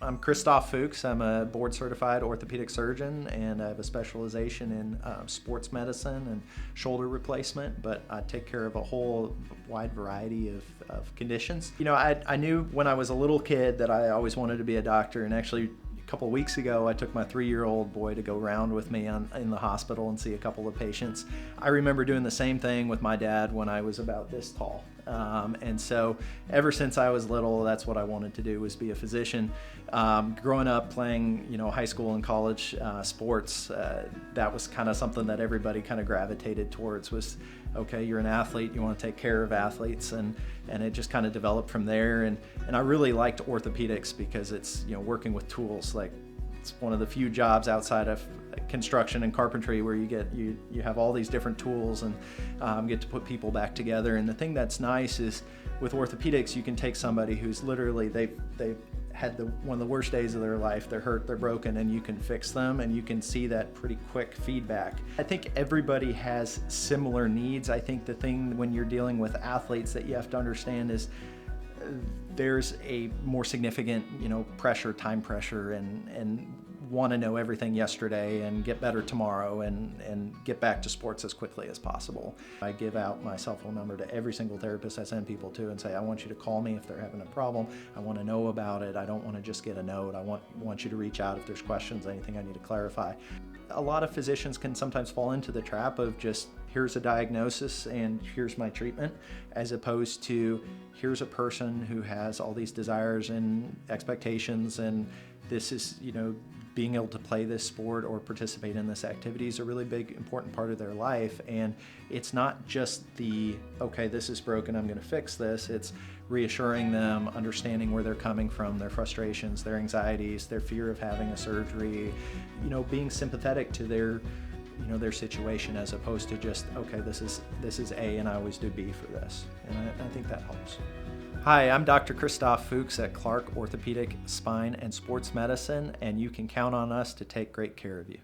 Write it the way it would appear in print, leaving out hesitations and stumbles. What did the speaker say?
I'm Christoph Fuchs. I'm a board-certified orthopedic surgeon, and I have a specialization in sports medicine and shoulder replacement, but I take care of a whole wide variety of conditions. You know, I knew when I was a little kid that I always wanted to be a doctor, and actually a couple of weeks ago, I took my 3-year-old boy to go round with me in the hospital and see a couple of patients. I remember doing the same thing with my dad when I was about this tall. And so ever since I was little, that's what I wanted to do, was be a physician. Growing up playing, high school and college sports, that was kind of something that everybody kind of gravitated towards. Was, okay, you're an athlete, you want to take care of athletes, and it just kind of developed from there. And I really liked orthopedics because it's, working with tools. Like, it's one of the few jobs outside of construction and carpentry where you have all these different tools and get to put people back together. And the thing that's nice is with orthopedics, you can take somebody who's literally they've had one of the worst days of their life. They're hurt, they're broken, and you can fix them, and you can see that pretty quick feedback. I think everybody has similar needs. I think the thing when you're dealing with athletes that you have to understand is there's a more significant, time pressure, and want to know everything yesterday and get better tomorrow and get back to sports as quickly as possible. I give out my cell phone number to every single therapist I send people to and say, I want you to call me if they're having a problem. I want to know about it. I don't want to just get a note. I want you to reach out if there's questions, anything I need to clarify. A lot of physicians can sometimes fall into the trap of just, here's a diagnosis and here's my treatment, as opposed to here's a person who has all these desires and expectations, and this is, being able to play this sport or participate in this activity is a really big, important part of their life. And it's not just okay, this is broken, I'm going to fix this. It's reassuring them, understanding where they're coming from, their frustrations, their anxieties, their fear of having a surgery, being sympathetic to their situation, as opposed to just, okay, this is A and I always do B for this. And I think that helps. Hi, I'm Dr. Christoph Fuchs at Clark Orthopedic, Spine, and Sports Medicine, and you can count on us to take great care of you.